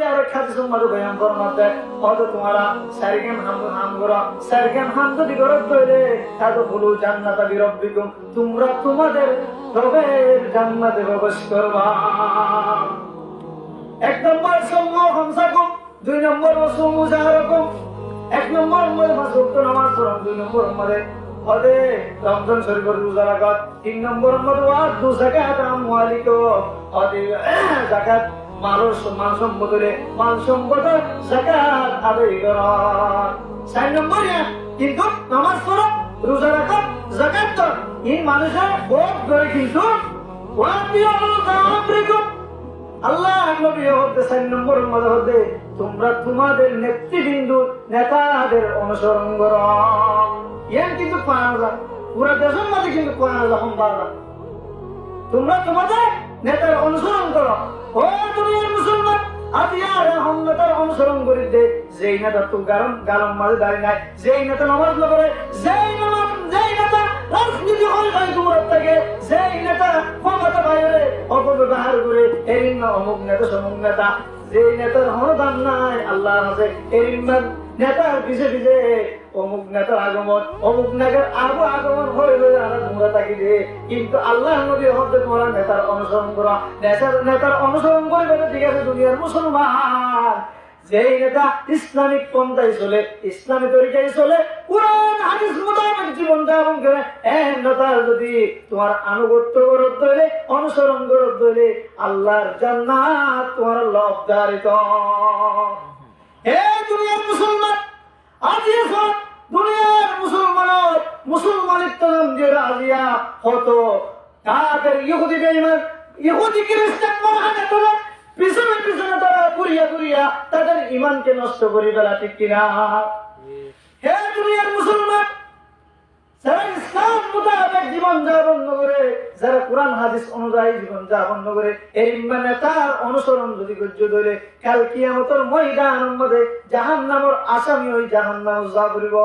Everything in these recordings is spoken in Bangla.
यार खादिस मधु बयान फरमाते हद तुम्हारा सरगम हम करो सरगम हम যদি গরত কইলে তাদখুলু জান্নাতা বিরব্বিকুম তোমরা তোমাদের রবের জান্নাতে প্রবেশ করবা। এক নম্বর সম্মু হামসাকুম, দুই নম্বর ওয়াসুমু জাহারাকুম। এক নম্বর মাসুক নামাজ পড়ো, দুই নম্বর মধ্যে হদে রমজান শরীফের রোজা রাখা, তিন নম্বর মধ্যে ওয়াদু যাকাত আমওয়ালিকুম হদে যাকাত মাল সম্পদের যাকাত আদায় করা। চার নম্বর কিন্তু নামাজ পড়ো, রোজা রাখো, যাকাত দাও। এই মানুষের বহুত করে কিন্তু আল্লাহ নবী হতে 4 নম্বরের মধ্যে হতে তোমরা তোমাদের নেতৃবৃন্দ নেতাদের অনুসরণ করো। ইয়ান কিন্তু পাওয়া যায় পুরো দেশের মধ্যে কিন্তু পাওয়া যায় সম্পাদনা। তোমরা তোমাদের নেতার অনুসরণ করো। ও দুনিয়ার মুসলমান আজ ইয়ার নেতার অনুসরণ করি দে যেই নেতা তো গারম মাঝে দাঁড়িয়ে নাই, যেই নেতা নামাজ পড়ে, যেই নেতা রাজনীতি হয় দূর থেকে, যেই নেতা ক্ষমতা বাইরে অপব্যবহার করে এরিন না অমুক নেতা সমুক নেতা, যেই নেতার হরদান নাই আল্লাহ আছে এরিন নেতার পিছে পিছে অমুক নেতার আগমন অমুক নেতার আগমন হয়ে তোমরা তাকি দে। কিন্তু আল্লাহ নবী হতে তোমরা নেতার অনুসরণ করা, নেতার অনুসরণ করে ঠিক আছে দুনিয়ার মুসলমান। যেই নেতা ইসলামিক পন্থায় চলে, ইসলামী তরিকায় চলে, কুরআন হাদিস মোতাবেক জীবন যাপন করে, এই নেতার যদি তোমার আনুগত্য করত হইলে অনুসরণ করত হইলে আল্লাহর জান্নাত তোমার লব্ধারিত। হে দুনিয়ার মুসলমান আজিয়া সব দুনিয়ার মুসলমানিত্ব নাম যে রাজিয়া হতো কাফের ইহুদি বেঈমান ইহুদি খ্রিস্টান মহানে তোরা পিছনে পিছনে তারা ঘুরিয়া তাদের ইমানকে নষ্ট করে ফেলা, ঠিক কিনা? হে দুনিয়ার মুসলমান যারা ইসলাম মোতাবেক জীবন যাপন করে, যারা কোরআন হাদিস অনুযায়ী জীবন যাপন করে, এই নেতার অনুসরণ যদি করতে ধরে কাল কিয়ামতের ময়দানের মধ্যে জাহান্নামের আসামি হই জাহান্নামে যা করিব।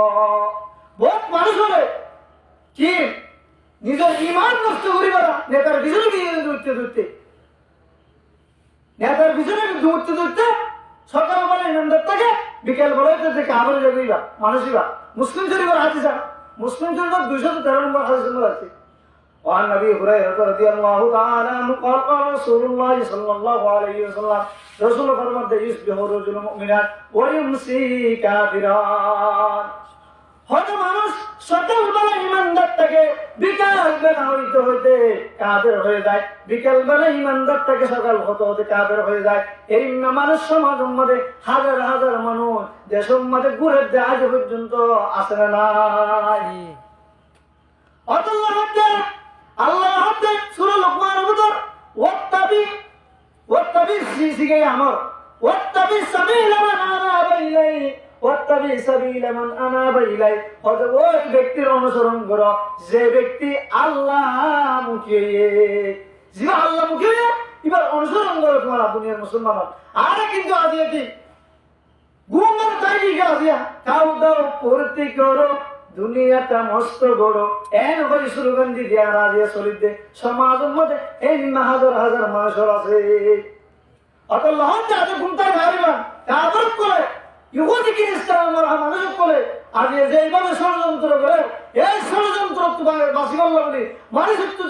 বহুত মানুষ হবে কি নিজের ইমান নষ্ট করিব নেতার পিছনে দৌড়তে নেতার পিছনে দৌড়তে সকালবেলা ইমানদার থাকে, বিকেল বেলায় থেকে আবার যাইবা মানুষইবা। মুসলিম শরীফের হাদিস, মুসলিম শরীফের 213 নম্বর হাদিস আছে। وعن ابي هريره رضي الله تعالى عنه قال قال رسول الله صلى الله عليه وسلم رسول فرماتے يصبح الرجل مؤمنا ويمسي كافرا। হয়তো মানুষ সকালবেলা ইমানদার থাকে, বিকাল বেলা হইতে কাফের হয়ে যায়, বিকাল বেলা ইমানদার থাকে, সকাল হতে কাফের হয়ে যায়। এই মানুষ সমাজের মধ্যে হাজার হাজার মানুষ দেশের মধ্যে ঘুরে দেয় আজ পর্যন্ত আসে না নাই। আল্লাহ সূরা লোকমানের ভিতর ওয়াত্তাবি সিগে আমর ওয়াত্তাবি সাবিলা মান আনাবা ইলাইহি ওয়াত্তাবি সাবিলা মান আনাবা ইলাইহি। ওই ব্যক্তির অনুসরণ করো যে ব্যক্তি আল্লাহমুখী, যে আল্লাহমুখী এবার অনুসরণ করো তোমরা দুনিয়ার মুসলমান। আর কিন্তু আজিয়া কি ঘুমের তাইকি আজিয়া কাউ দাও পূর্তি করো দুনিয়াটা মস্ত বড় এন করে সুরগন্ধি দিয়া রাজিয়া চলিতে সমাজের মধ্যে এই হাজার হাজার মানুষ আছে। অত লহন যাতে ঘুমতায় ভাবিবা কাবর করে ইহুদি খ্রিস্টান মানুষ করে আজ যেভাবে ষড়যন্ত্র করে এই ষড়যন্ত্র তোমার বাসি বললো বলি মানুষ একটু